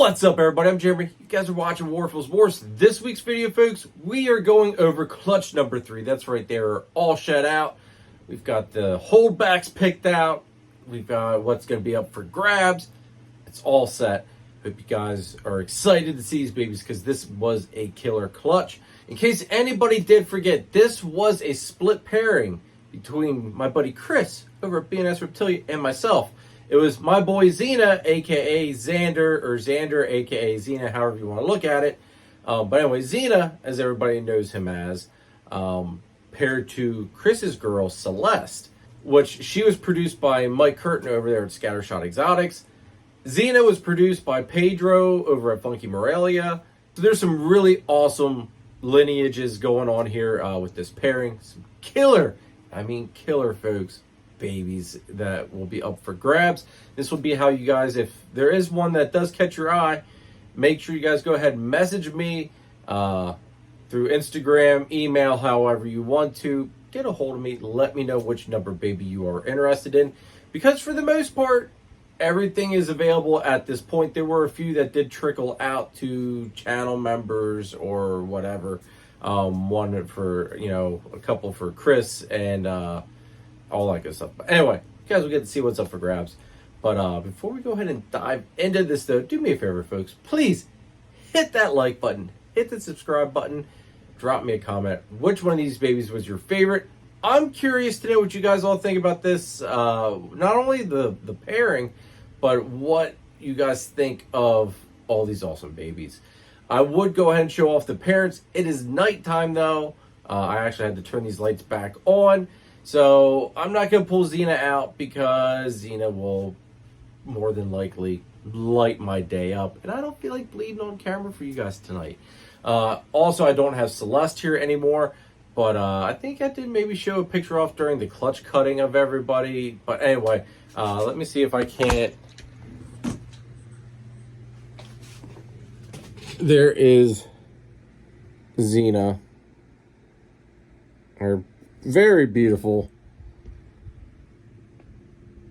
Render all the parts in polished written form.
What's up, everybody? I'm Jeremy. You guys are watching Morphs. This week's video, folks, we are going over clutch number 3. That's right, they're all shut out. We've got the holdbacks picked out. We've got what's going to be up for grabs. It's all set. Hope you guys are excited to see these babies because this was a killer clutch. In case anybody did forget, this was a split pairing between my buddy Chris over at S Reptilia and myself. It was my boy Xena, aka Xander, or Xander, aka Xena, however you want to look at it. But anyway, Xena, as everybody knows him as, paired to Chris's girl, Celeste, which she was produced by Mike Curtin over there at Scattershot Exotics. Xena was produced by Pedro over at Funky Morelia. So there's some really awesome lineages going on here with this pairing. Some killer, folks, babies that will be up for grabs. This will be how you guys, if there is one that does catch your eye, make sure you guys go ahead and message me through Instagram, email, however you want to. Get a hold of me. Let me know which number baby you are interested in. Because for the most part, everything is available at this point. There were a few that did trickle out to channel members or whatever. One for, a couple for Chris and all that good stuff. But anyway, you guys will get to see what's up for grabs. But before we go ahead and dive into this, though, do me a favor, folks. Please hit that like button. Hit the subscribe button. Drop me a comment. Which one of these babies was your favorite? I'm curious to know what you guys all think about this. Not only the pairing, but what you guys think of all these awesome babies. I would go ahead and show off the parents. It is nighttime, though. I actually had to turn these lights back on. So I'm not going to pull Xena out because Xena will more than likely light my day up. And I don't feel like bleeding on camera for you guys tonight. Also, I don't have Celeste here anymore. But I think I did maybe show a picture off during the clutch cutting of everybody. But anyway, let me see if I can't. There is Xena. Her very beautiful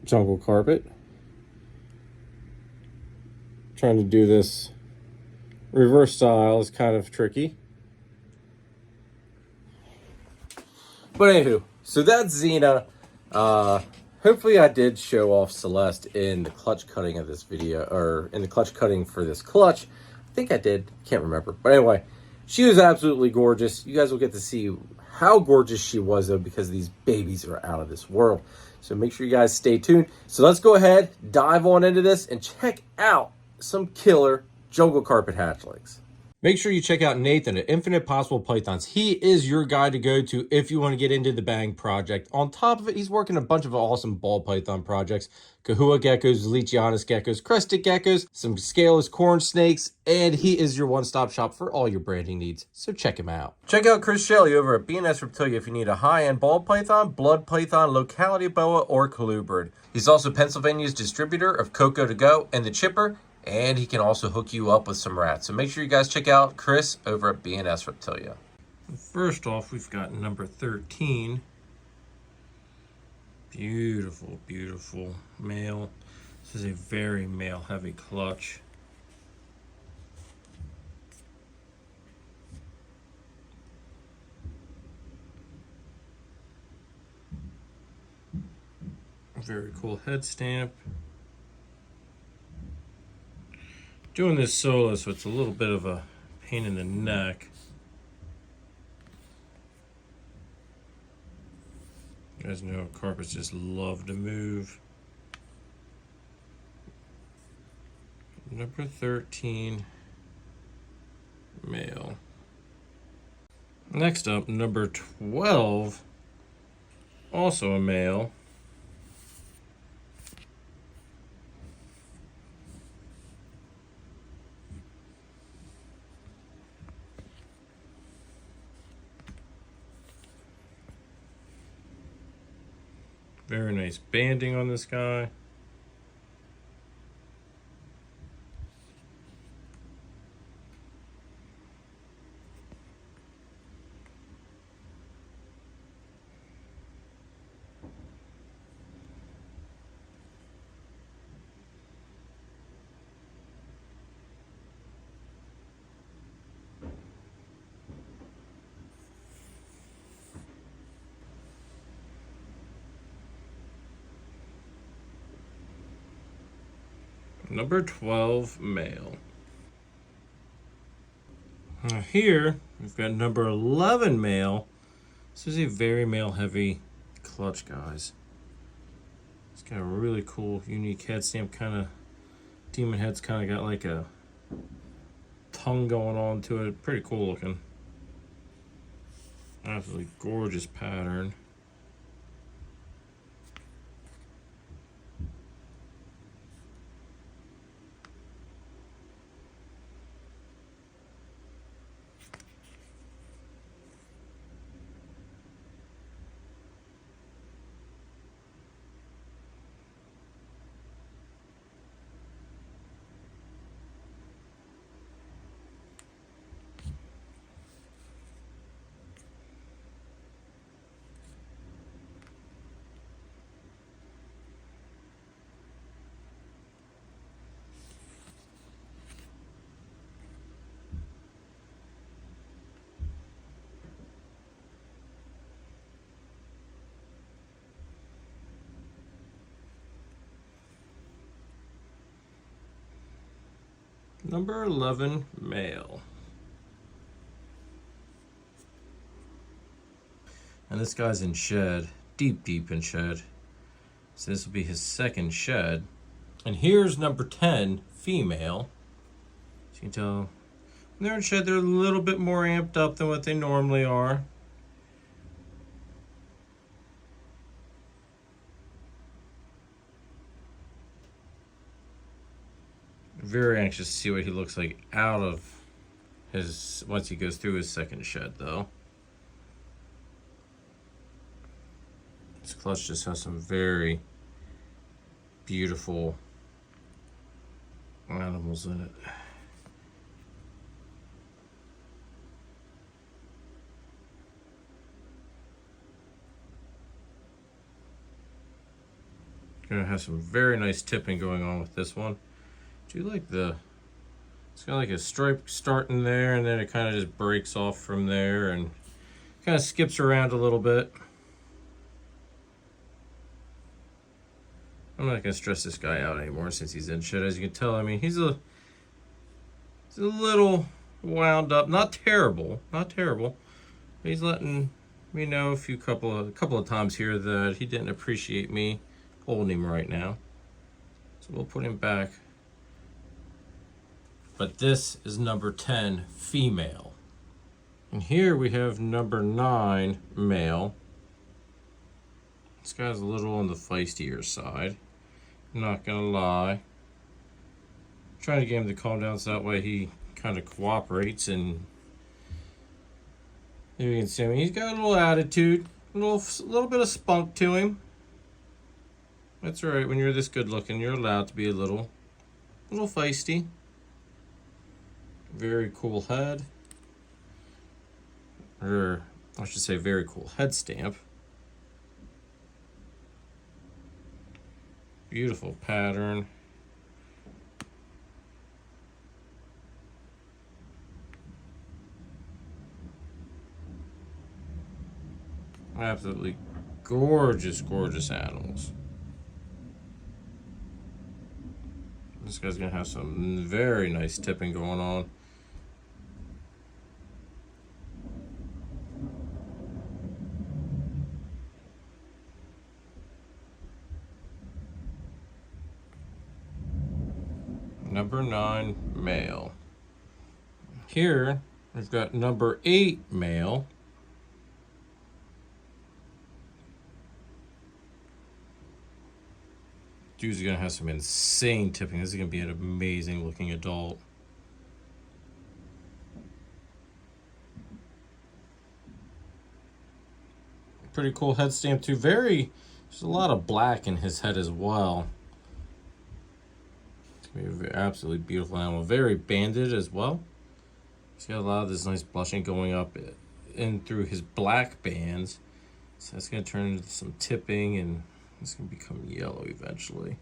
jungle carpet. Trying to do this reverse style is kind of tricky. But anywho, so that's Xena. Hopefully I did show off Celeste in the clutch cutting of this video, or in the clutch cutting for this clutch. I think I did. Can't remember. But anyway, she was absolutely gorgeous. You guys will get to see how gorgeous she was, though, because these babies are out of this world. So make sure you guys stay tuned. So let's go ahead, dive on into this, and check out some killer jungle carpet hatchlings. Make sure you check out Nathan at Infinite Possible Pythons. He is your guy to go to if you want to get into the Bang project. On top of it, he's working a bunch of awesome ball python projects. Kahua geckos, Leachianus geckos, crested geckos, some scaleless corn snakes, and he is your one-stop shop for all your branding needs. So check him out. Check out Chris Shelley over at S Reptilia if you need a high-end ball python, blood python, locality boa, or colubrid. He's also Pennsylvania's distributor of Coco to Go and the Chipper, and he can also hook you up with some rats. So make sure you guys check out Chris over at S Reptilia. First off, we've got number 13. Beautiful, beautiful male. This is a very male-heavy clutch. Very cool head stamp. Doing this solo, so it's a little bit of a pain in the neck. You guys know carpets just love to move. Number 13, male. Next up, number 12, also a male. Very nice banding on this guy. number 12 male. Here we've got number 11 male. This is a very male heavy clutch, guys. It's got a really cool, unique head stamp. Kind of demon head's kind of got like a tongue going on to it. Pretty cool looking. Absolutely gorgeous pattern. Number 11 male. And this guy's in shed, deep in shed. So this will be his second shed. And here's number 10 female. As you can tell, when they're in shed, they're a little bit more amped up than what they normally are. Very anxious to see what he looks like out of his, once he goes through his second shed though. This clutch just has some very beautiful animals in it. Gonna have some very nice tipping going on with this one. Do you like the, it's got like a stripe starting there and then it kind of just breaks off from there and kind of skips around a little bit. I'm not gonna stress this guy out anymore since he's in shed. As you can tell, I mean, he's a little wound up. Not terrible, not terrible. He's letting me know a couple of times here that he didn't appreciate me holding him right now. So we'll put him back. But this is number 10 female. And here we have number 9 male. This guy's a little on the feistier side. I'm not gonna lie. I'm trying to get him to calm down so that way he kind of cooperates, and you can see him. He's got a little attitude, a little bit of spunk to him. That's right. When you're this good looking, you're allowed to be a little feisty. Very cool head, or I should say very cool head stamp. Beautiful pattern. Absolutely gorgeous, gorgeous animals. This guy's gonna have some very nice tipping going on. Number 9 male. Here we've got number 8 male. Dude's gonna have some insane tipping. This is gonna be an amazing looking adult. Pretty cool head stamp too. There's a lot of black in his head as well. Absolutely beautiful animal. Very banded as well. He's got a lot of this nice blushing going up in through his black bands. So that's going to turn into some tipping and it's going to become yellow eventually.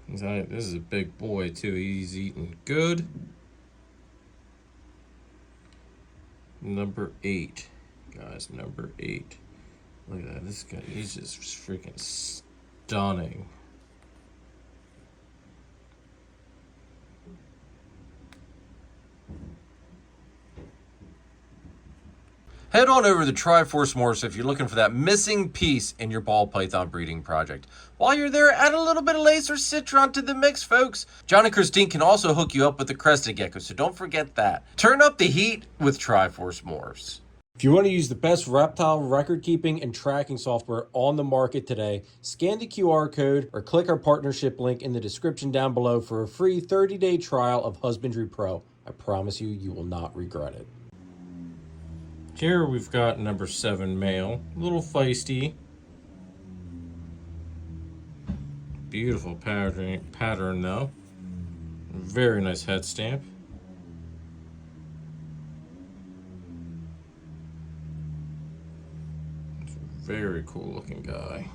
This is a big boy too. He's eating good. Number 8. guys, number 8. Look at that. This guy, he's just freaking stunning. Head on over to Triforce Morphs if you're looking for that missing piece in your ball python breeding project. While you're there, add a little bit of laser citron to the mix, folks. John and Christine can also hook you up with the crested gecko, so don't forget that. Turn up the heat with Triforce Morphs. If you want to use the best reptile record keeping and tracking software on the market today, scan the QR code or click our partnership link in the description down below for a free 30-day trial of Husbandry Pro. I promise you, you will not regret it. Here we've got number 7 male, a little feisty. Beautiful pattern though. Very nice head stamp. Very cool looking guy.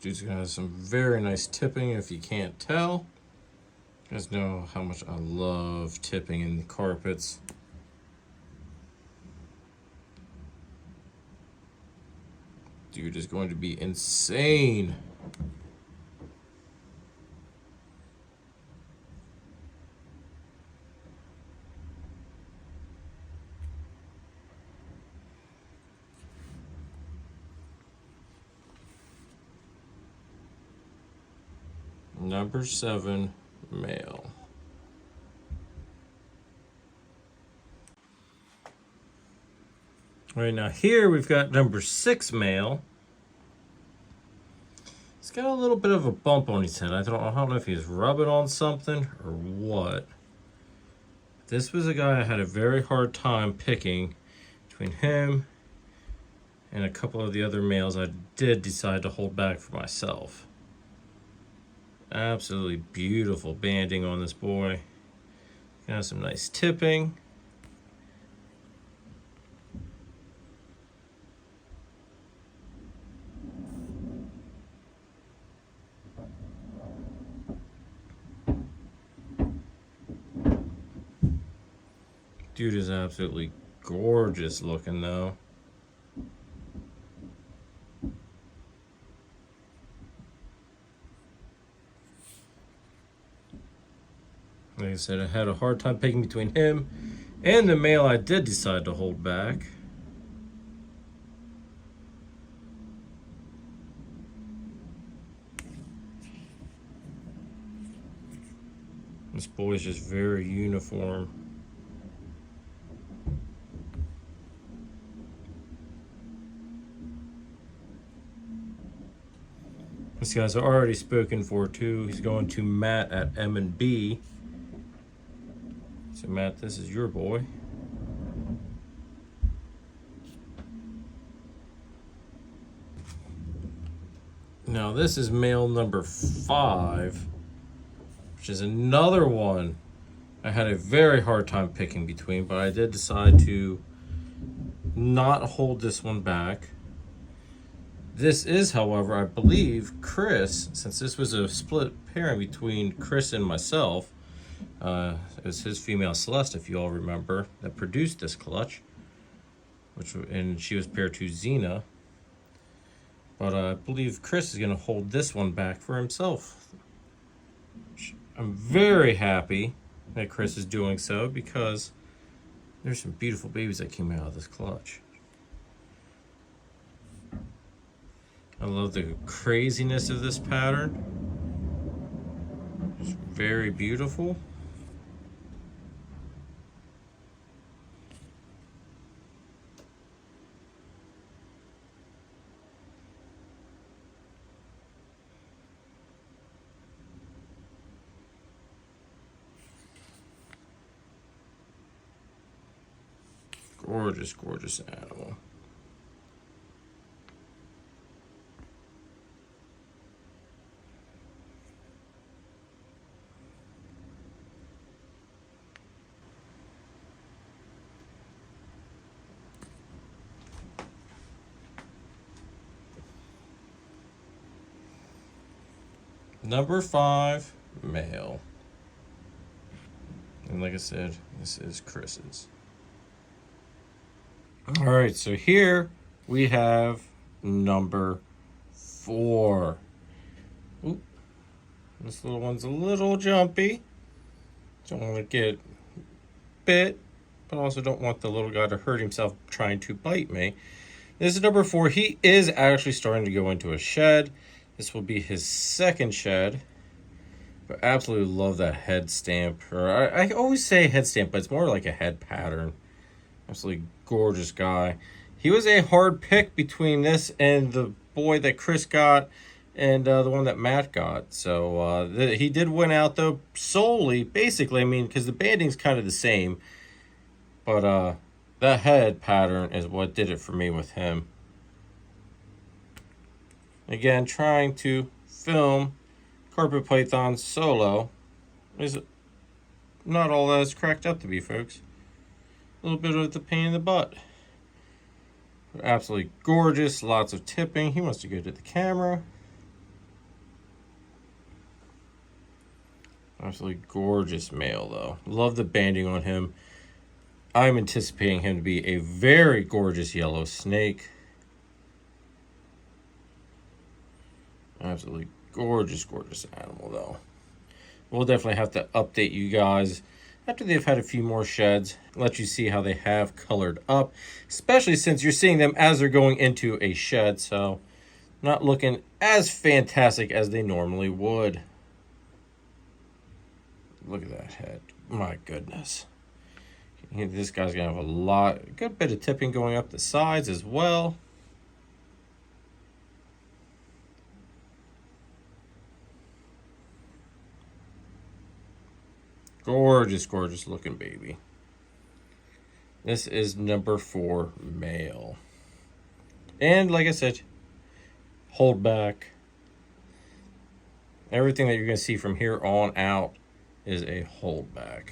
This dude's got some very nice tipping, if you can't tell. You guys know how much I love tipping in the carpets. Dude is going to be insane. Number 7 male. All right, now here we've got number 6 male. He's got a little bit of a bump on his head. I don't know if he's rubbing on something or what. This was a guy I had a very hard time picking between him and a couple of the other males. I did decide to hold back for myself. Absolutely beautiful banding on this boy. Got some nice tipping. Dude is absolutely gorgeous looking though. Like I said, I had a hard time picking between him and the male I did decide to hold back. This boy's just very uniform. This guy's already spoken for too. He's going to Matt at M&B. So Matt, this is your boy. Now this is male number 5, which is another one I had a very hard time picking between, but I did decide to not hold this one back. This is, however, I believe Chris, since this was a split pairing between Chris and myself, it was his female Celeste, if you all remember, that produced this clutch, and she was paired to Xena. But I believe Chris is going to hold this one back for himself. I'm very happy that Chris is doing so because there's some beautiful babies that came out of this clutch. I love the craziness of this pattern. It's very beautiful. Gorgeous, gorgeous animal. number 5 male. And like I said, this is Chris's. All right, so here we have number 4. Oop. This little one's a little jumpy. Don't want to get bit, but also don't want the little guy to hurt himself trying to bite me. This is number 4. He is actually starting to go into a shed. This will be his second shed. But absolutely love that head stamp. Or I always say head stamp, but it's more like a head pattern. Absolutely gorgeous guy. He was a hard pick between this and the boy that Chris got and the one that Matt got. So he did win out, though, solely, basically, I mean, because the banding's kind of the same. But that head pattern is what did it for me with him. Again, trying to film carpet python solo is not all that it's cracked up to be, folks. A little bit of the pain in the butt. Absolutely gorgeous. Lots of tipping. He wants to go to the camera. Absolutely gorgeous male, though. Love the banding on him. I'm anticipating him to be a very gorgeous yellow snake. Absolutely gorgeous, gorgeous animal, though. We'll definitely have to update you guys after they've had a few more sheds, let you see how they have colored up, especially since you're seeing them as they're going into a shed, so not looking as fantastic as they normally would. Look at that head. My goodness. This guy's going to have a good bit of tipping going up the sides as well. Gorgeous, gorgeous looking baby. This is number 4 male. And like I said, hold back. Everything that you're going to see from here on out is a holdback.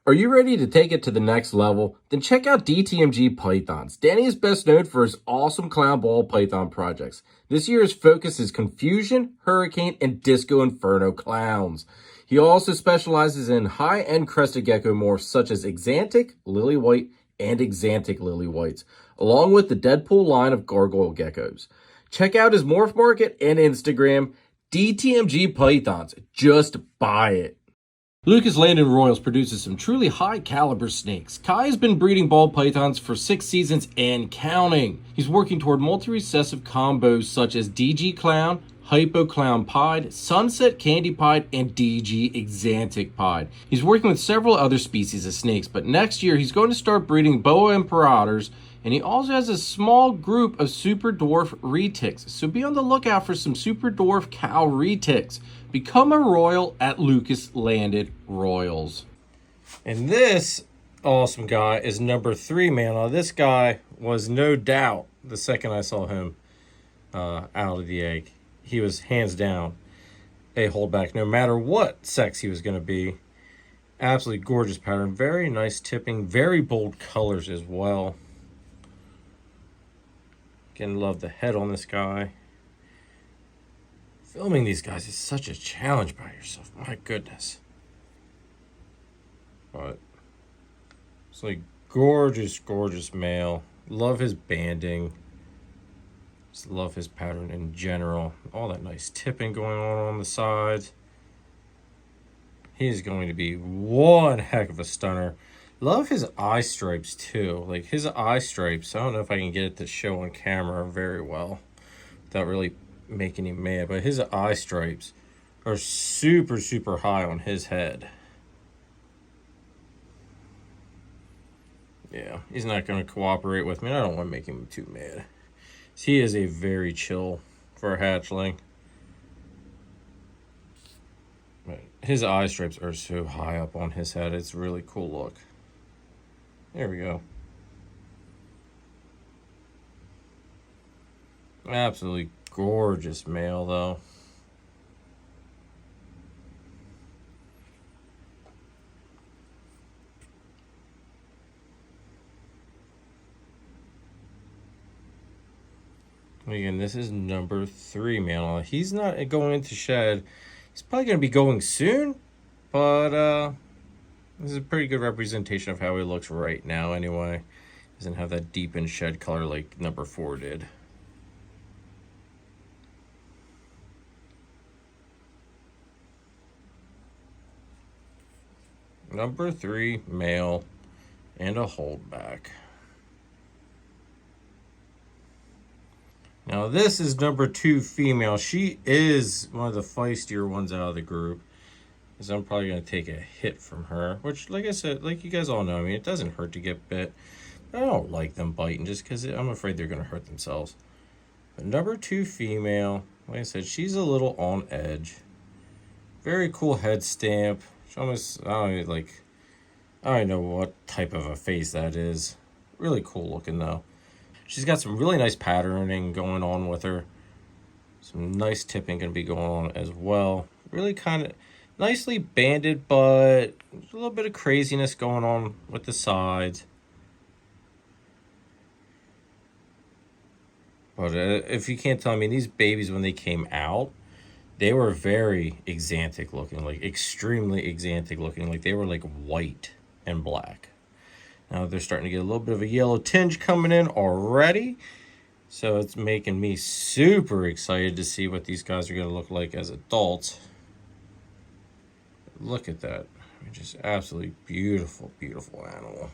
Are you ready to take it to the next level? Then check out DTMG Pythons. Danny is best known for his awesome clown ball python projects. This year's focus is Confusion, Hurricane, and Disco Inferno clowns. He also specializes in high-end crested gecko morphs such as Exantic, Lily White, and Exantic Lily Whites, along with the Deadpool line of gargoyle geckos. Check out his morph market and Instagram, DTMG Pythons. Just buy it. Lucas Landon Royals produces some truly high-caliber snakes. Kai has been breeding ball pythons for 6 seasons and counting. He's working toward multi-recessive combos such as DG Clown, Hypo Clown Pied, Sunset Candy Pied, and DG Exantic Pied. He's working with several other species of snakes, but next year he's going to start breeding Boa Imperators, and he also has a small group of super dwarf retics. So be on the lookout for some super dwarf cow retics. Become a royal at Lucas Landon Royals. And this awesome guy is number 3, man. Now, this guy was no doubt the second I saw him out of the egg. He was hands down a holdback, no matter what sex he was going to be. Absolutely gorgeous pattern. Very nice tipping. Very bold colors as well. Again, love the head on this guy. Filming these guys is such a challenge by yourself. My goodness. But it's like gorgeous, gorgeous male. Love his banding. Just love his pattern in general. All that nice tipping going on the sides. He's going to be one heck of a stunner. Love his eye stripes too. Like his eye stripes, I don't know if I can get it to show on camera very well without really making him mad, but his eye stripes are super, super high on his head. Yeah, he's not going to cooperate with me. I don't want to make him too mad. He is a very chill for a hatchling. But his eye stripes are so high up on his head. It's a really cool look. There we go. Absolutely gorgeous male, though. Again, this is number 3 male. He's not going into shed. He's probably going to be going soon, but this is a pretty good representation of how he looks right now anyway. Doesn't have that deep in shed color like number 4 did. Number 3 male and a holdback. Now this is number 2 female. She is one of the feistier ones out of the group, because I'm probably going to take a hit from her, which, like I said, like you guys all know, I mean, it doesn't hurt to get bit. I don't like them biting just because I'm afraid they're going to hurt themselves. But number 2 female, like I said, she's a little on edge. Very cool head stamp. She almost, I don't know what type of a face that is. Really cool looking though. She's got some really nice patterning going on with her. Some nice tipping going to be going on as well. Really kind of nicely banded, but a little bit of craziness going on with the sides. But if you can't tell, I mean, these babies, when they came out, they were very exantic looking, like extremely exantic looking. Like they were like white and black. Now they're starting to get a little bit of a yellow tinge coming in already. So it's making me super excited to see what these guys are going to look like as adults. Look at that. I mean, just absolutely beautiful, beautiful animal.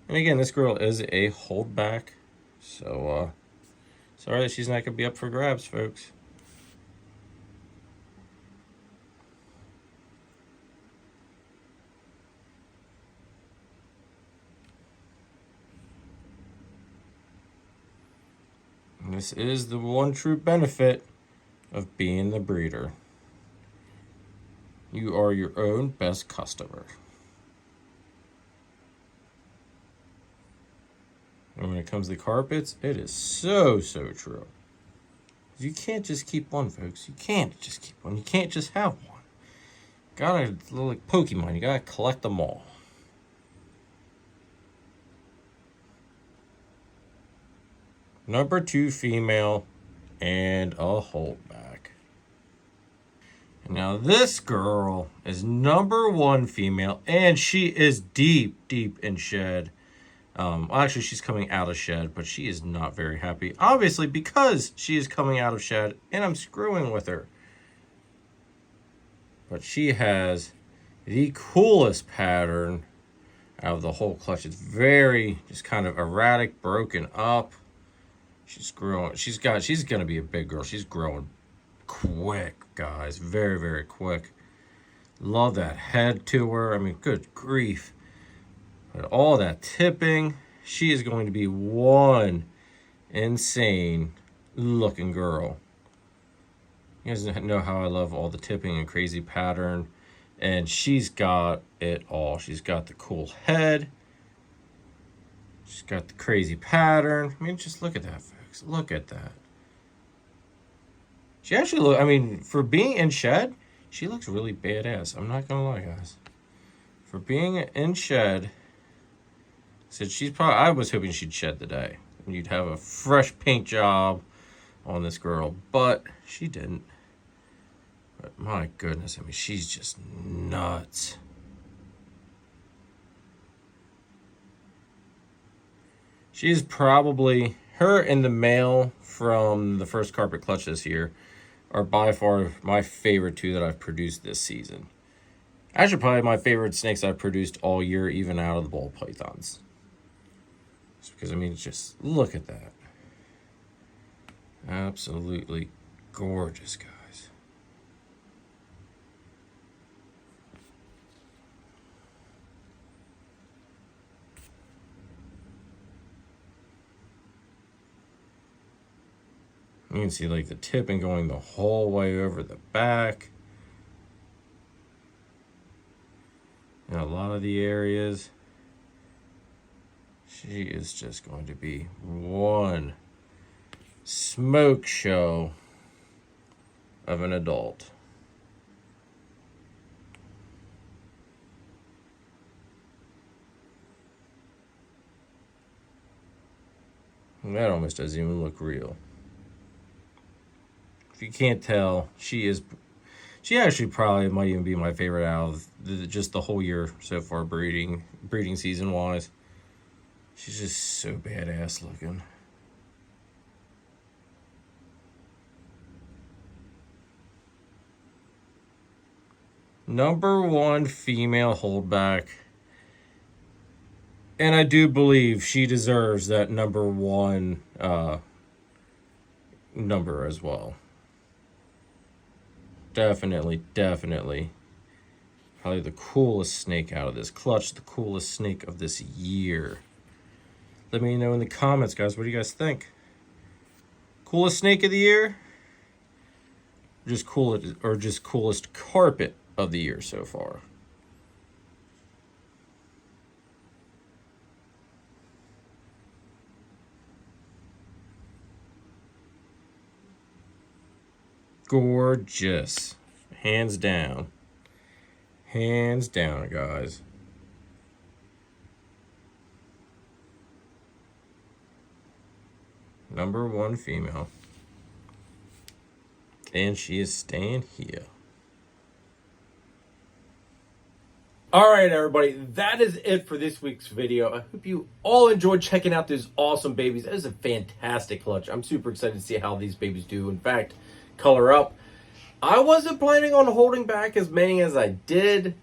And again, this girl is a holdback. So, sorry that she's not going to be up for grabs, folks. And this is the one true benefit of being the breeder. You are your own best customer. And when it comes to carpets, it is so true. You can't just keep one, folks. You can't just keep one. You can't just have one. Gotta, like Pokemon, you gotta collect them all. Number 2 female and a holdback. And now this girl is number 1 female, and she is deep in shed. Actually, she's coming out of shed, but she is not very happy. Obviously, because she is coming out of shed, and I'm screwing with her. But she has the coolest pattern out of the whole clutch. It's very just kind of erratic, broken up. She's growing. She's gonna be a big girl. She's growing quick, guys. Very quick. Love that head to her. I mean, good grief. But all that tipping, she is going to be one insane looking girl. You guys know how I love all the tipping and crazy pattern. And she's got it all. She's got the cool head. She's got the crazy pattern. I mean, just look at that, folks. Look at that. She actually I mean, for being in shed, she looks really badass. I'm not gonna lie, guys. For being in shed, I was hoping she'd shed today. And you'd have a fresh paint job on this girl, but she didn't. But my goodness, I mean, she's just nuts. She's probably, her and the male from the first carpet clutch this year are by far my favorite 2 that I've produced this season. Actually, probably my favorite snakes I've produced all year, even out of the ball pythons. Just because, I mean, just look at that. Absolutely gorgeous, guys. You can see like the tipping going the whole way over the back. In a lot of the areas. She is just going to be one smoke show of an adult. That almost doesn't even look real. If you can't tell, she actually probably might even be my favorite out of just the whole year so far, breeding season wise. She's just so badass looking. Number 1 female holdback. And I do believe she deserves that number 1 number as well. Definitely. Probably the coolest snake out of this clutch, the coolest snake of this year. Let me know in the comments, guys. What do you guys think? Coolest snake of the year? Just coolest carpet of the year so far? Gorgeous. Hands down. Hands down, guys. Number 1 female. And she is staying here. All right, everybody, that is it for this week's video. I hope you all enjoyed checking out these awesome babies. That is a fantastic clutch. I'm super excited to see how these babies do. In fact, color up. I wasn't planning on holding back as many as I did,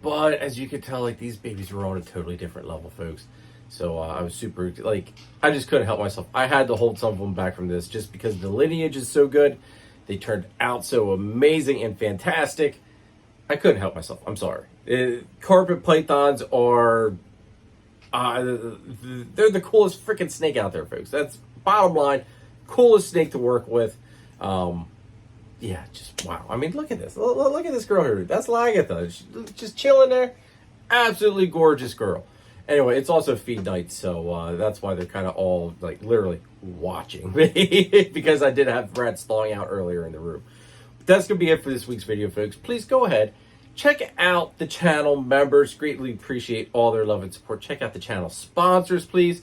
but as you can tell, like, these babies were on a totally different level, folks. So I was super, like, I just couldn't help myself. I had to hold some of them back from this just because the lineage is so good. They turned out so amazing and fantastic. I couldn't help myself. I'm sorry. Carpet pythons are, they're the coolest freaking snake out there, folks. That's bottom line. Coolest snake to work with. Yeah, just wow. I mean, look at this. Look at this girl here. That's Lagatha. She's just chilling there. Absolutely gorgeous girl. Anyway, it's also feed night, so that's why they're kind of all, like, literally watching me because I did have rats thawing out earlier in the room. But that's going to be it for this week's video, folks. Please go ahead. Check out the channel members. Greatly appreciate all their love and support. Check out the channel sponsors, please.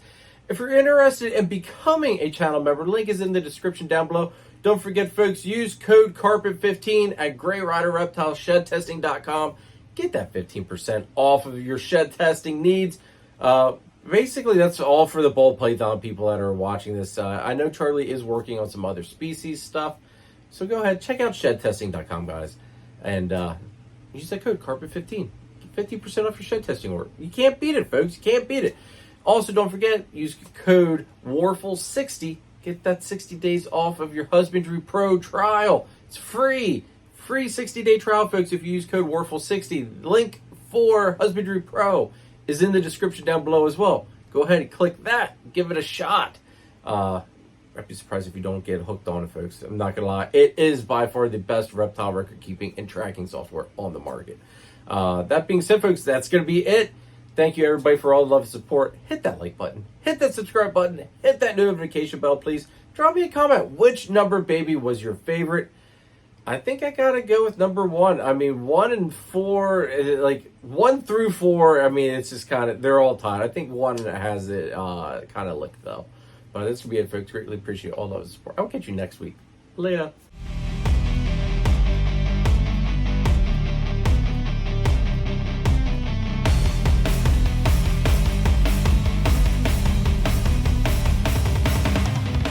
If you're interested in becoming a channel member, link is in the description down below. Don't forget, folks, use code CARPET15 at GrayRiderReptileShedTesting.com. Get that 15% off of your shed testing needs. Basically, that's all for the ball python people that are watching this. I know Charlie is working on some other species stuff. So go ahead, check out ShedTesting.com, guys. And use that code CARPET15. Get 50% off your shed testing order. You can't beat it, folks. You can't beat it. Also, don't forget, use code WARFL60. Get that 60 days off of your Husbandry Pro trial. It's free. Free 60-day trial, folks, if you use code WARFL60. Link for Husbandry Pro is in the description down below as well. Go ahead and click that. Give it a shot. I'd be surprised if you don't get hooked on it, folks. I'm not going to lie. It is by far the best reptile record-keeping and tracking software on the market. That being said, folks, that's going to be it. Thank you, everybody, for all the love and support. Hit that like button. Hit that subscribe button. Hit that notification bell, please. Drop me a comment. Which number baby was your favorite? I think I got to go with number 1. I mean, 1 and 4, like 1 through 4, I mean, it's just kind of, they're all tied. I think 1 has it kind of licked, though. But this will be it, folks. Greatly appreciate all the love and support. I'll catch you next week. Later.